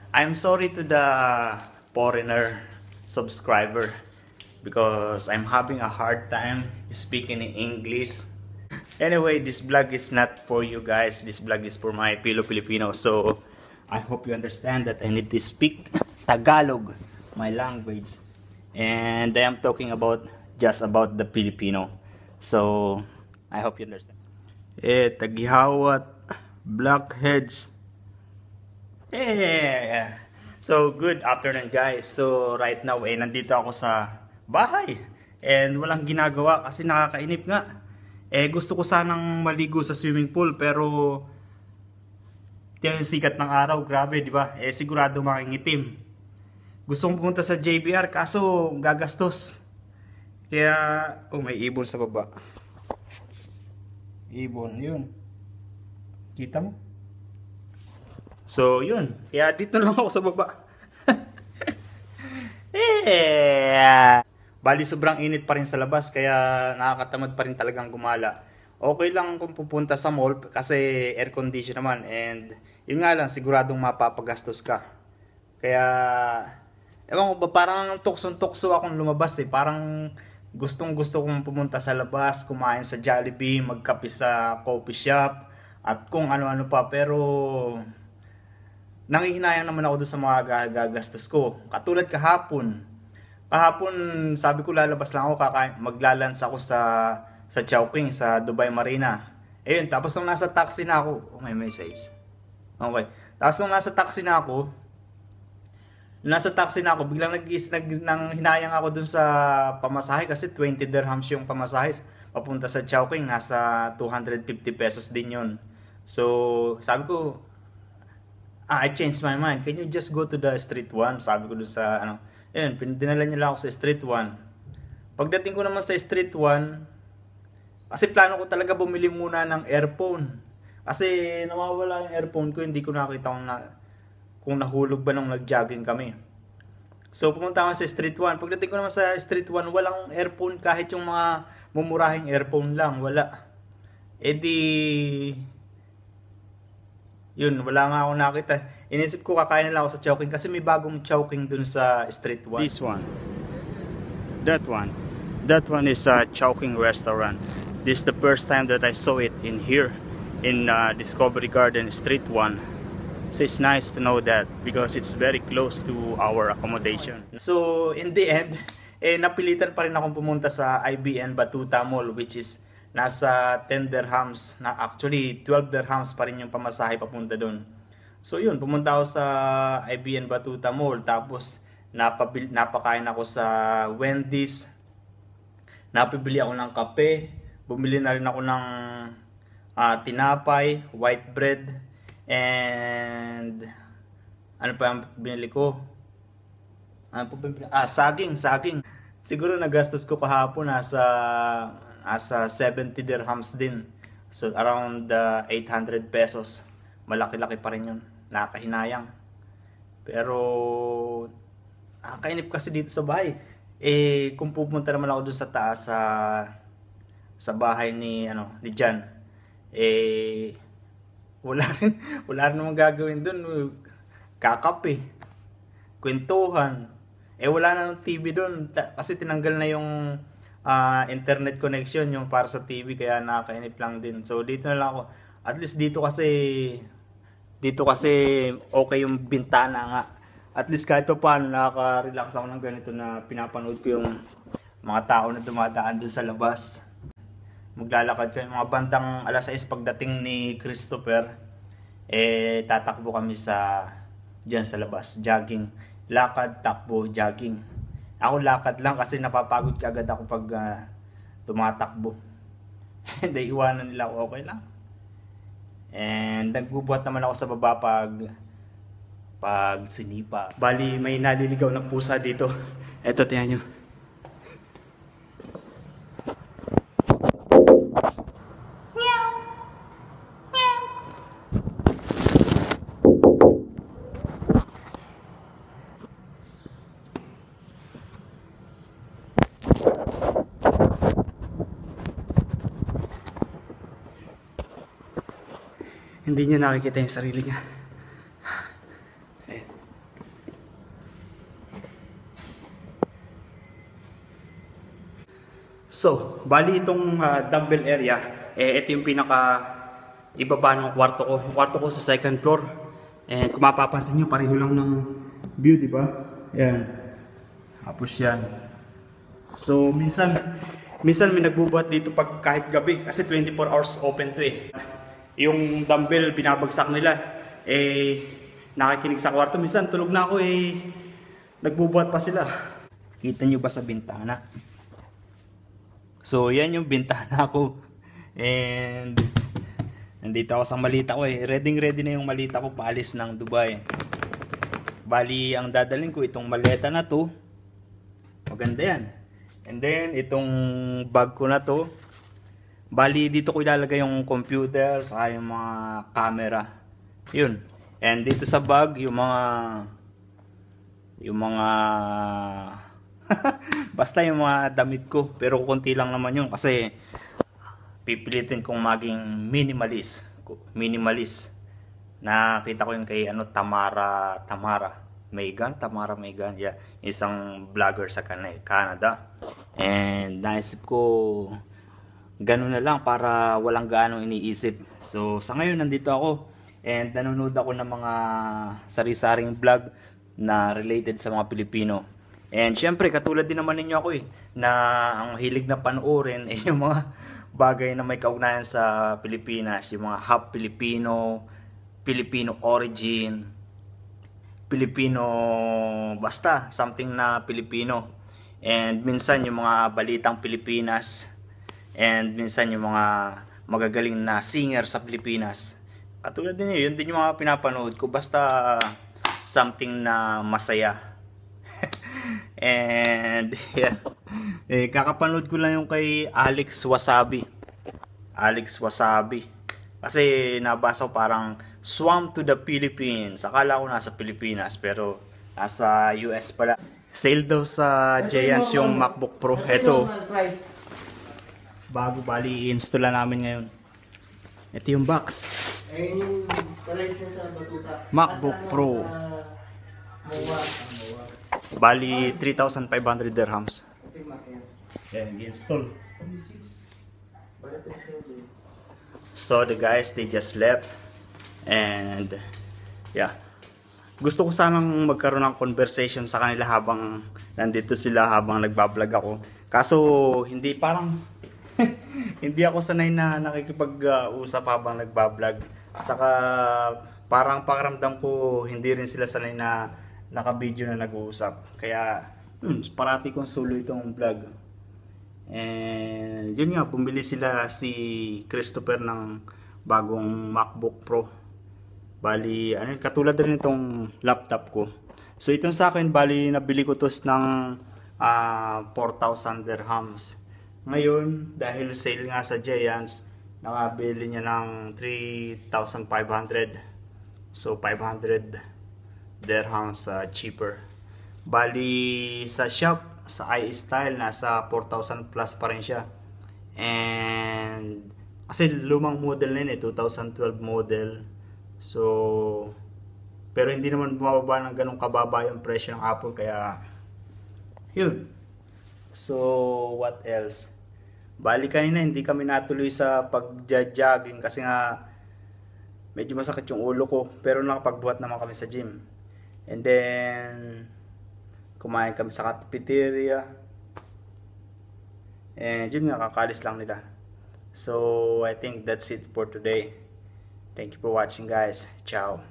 I'm sorry to the foreigner subscriber because I'm having a hard time speaking in English. Anyway, this vlog is not for you guys. This vlog is for my Filipino. So, I hope you understand that I need to speak Tagalog, my language. And I am talking about just about the Filipino. So, I hope you understand. Tagihawat, blackheads. Yeah. So, good afternoon guys. So, right now, nandito ako sa bahay. And walang ginagawa kasi nakakainip nga. Gusto ko sanang maligo sa swimming pool pero yung sikat ng araw, grabe, di ba? Sigurado makingitim. Gusto kong pumunta sa JBR kaso gagastos. Kaya, may ibon sa baba. Ibon, yun. Kita mo? So, yun. Kaya dito lang ako sa baba. Bali, sobrang init pa rin sa labas, kaya nakakatamad pa rin talagang gumala. Okay lang kung pupunta sa mall kasi air condition naman. And yun nga lang, siguradong mapapagastos ka. Kaya, ewan ko ba, parang tuksong-tukso akong lumabas eh. Parang gustong-gusto kong pumunta sa labas, kumain sa Jollibee, magkape sa coffee shop, at kung ano-ano pa. Pero nangihinayang naman ako doon sa mga gagastos ko. Katulad kahapon, sabi ko lalabas lang ako, maglalans ako sa Chowking, sa Dubai Marina. Ayun, tapos nung nasa taxi na ako, may message. Okay. Tapos nung nasa taxi na ako, biglang nang hinayang ako dun sa pamasahe kasi 20 dirhams yung pamasahe papunta sa Chowking, nasa 250 pesos din yun. So, sabi ko, I changed my mind. Can you just go to the street one? Sabi ko dun sa ayun, dinala niya lang ako sa street 1. Pagdating ko naman sa street 1, kasi plano ko talaga bumili muna ng earphone. Kasi nawawala yung earphone ko, hindi ko nakita kung nahulog ba nung nag-jogging kami. So pumunta ako sa street 1. Pagdating ko naman sa street 1, walang earphone, kahit yung mga mumurahing earphone lang, wala. Yun, wala nga ako nakita. Inisip ko kakain na lang ako sa Chowking kasi may bagong Chowking dun sa street 1. This one. That one. That one is a Chowking restaurant. This is the first time that I saw it in here in Discovery Garden Street 1. So it's nice to know that because it's very close to our accommodation. So in the end, napilitan pa rin akong pumunta sa IBN Batuta Mall, which is nasa 10 dirhams, na actually 12 dirhams pa rin yung pamasahe papunta doon. So yun, pumunta ako sa IBN Batuta Mall, tapos napakain ako sa Wendy's, napibili ako ng kape, bumili na rin ako ng tinapay, white bread, and ano pa yung binili ko? Saging. Siguro nagastos ko kahapon nasa 70 dirhams din. So around 800 pesos. Malaki-laki pa rin yun. Nakakahinayang. Pero nakakainip kasi dito sa bahay. Kung pupunta naman ako doon sa taas sa bahay ni Jan, wala rin naman gagawin doon. Kakape, kwentuhan. Wala na ng TV doon kasi tinanggal na yung internet connection yung para sa TV, kaya nakakainip lang din. So dito na lang ako. At least dito kasi okay yung bintana nga. At least kahit pa paano nakaka-relax ako ng ganito na pinapanood ko yung mga tao na dumadaan doon sa labas. Maglalakad kayo mga bandang alas 6 pagdating ni Christopher. Tatakbo kami diyan sa labas, jogging. Lakad, takbo, jogging. Ako lakad lang kasi napapagod kaagad ako pag tumatakbo. Hindi, iwanan nila ako, okay lang. And nagbubuhat naman ako sa baba pag sinipa. Bali, may naliligaw na pusa dito. Eto, tingnan nyo. Hindi niya nakikita yung sarili niya. So, bali itong dumbbell area, ito yung pinaka ibaba ng kwarto ko. Yung kwarto ko sa second floor. And kung mapapansin nyo, pareho lang ng view, di ba? Yan. Tapos yan. So, minsan may nagbubuhat dito pag kahit gabi. Kasi 24 hours open to eh. Yung dumbbell, binabagsak nila. Nakikinig sa kwarto. Minsan, tulog na ako nagbubuhat pa sila. Kita nyo ba sa bintana? So, yan yung bintana ko. And nandito ako sa malita ko Ready na yung malita ko paalis ng Dubai. Bali, ang dadalhin ko itong maleta na to. Maganda yan. And then, itong bag ko na to. Bali, dito ko ilalagay yung computer saka yung mga camera. Yun. And dito sa bag, yung mga basta yung mga damit ko. Pero konti lang naman yun kasi pipilitin kong maging minimalist. Nakita ko yung kay Tamara Maygan, yeah, isang vlogger sa Canada. And naisip ko ganun na lang para walang gaano iniisip. So sa ngayon nandito ako and nanonood ako ng mga sari-saring vlog na related sa mga Pilipino. And syempre katulad din naman ninyo ako na ang hilig na panoorin yung mga bagay na may kaugnayan sa Pilipinas, yung mga half Filipino, Filipino origin, Filipino, basta something na Pilipino. And minsan yung mga balitang Pilipinas, and minsan yung mga magagaling na singer sa Pilipinas. Katulad din yun din yung mga pinapanood ko, basta something na masaya. And yeah. Kakapanood ko lang yung kay Alex Wasabi. Kasi nabasa ko parang Swam to the Philippines. Akala ko nasa Pilipinas pero nasa US pala. Sale daw sa Giants yung MacBook Pro. Ito. Bago bali i-install namin ngayon. Ito yung box. Yung price niya sa Batuta. MacBook Pro. Bali 3,500 dirhams. Yan, i-install. So the guys, they just left. And yeah, gusto ko sanang magkaroon ng conversation sa kanila habang nandito sila, habang nagbablog ako. Kaso hindi, parang hindi ako sanay na nakikipag-usap habang nagbablog. Saka parang pakiramdam ko hindi rin sila sanay na naka-video na nag-uusap. Kaya parati kong solo itong vlog. And yun nga, bumili sila si Christopher ng bagong MacBook Pro. Bali, katulad rin itong laptop ko. So itong sa akin, bali nabili ko to ng 4,000 dirhams. Ngayon, dahil sale nga sa Giants, nakabili niya ng 3,500. So 500 dirhams cheaper. Bali sa shop, sa iStyle, nasa 4,000 plus pa rin siya. And kasi lumang model na yun 2012 model. So pero hindi naman bumababa ng ganun kababa yung presyo ng Apple, kaya yun. So what else? Bali kanina hindi kami natuloy sa pag-jogging kasi nga medyo masakit yung ulo ko, pero nakapagbuhat naman kami sa gym. And then kumain kami sa cafeteria. And yun nga, kakalis lang nila. So I think that's it for today. Thank you for watching guys. Ciao.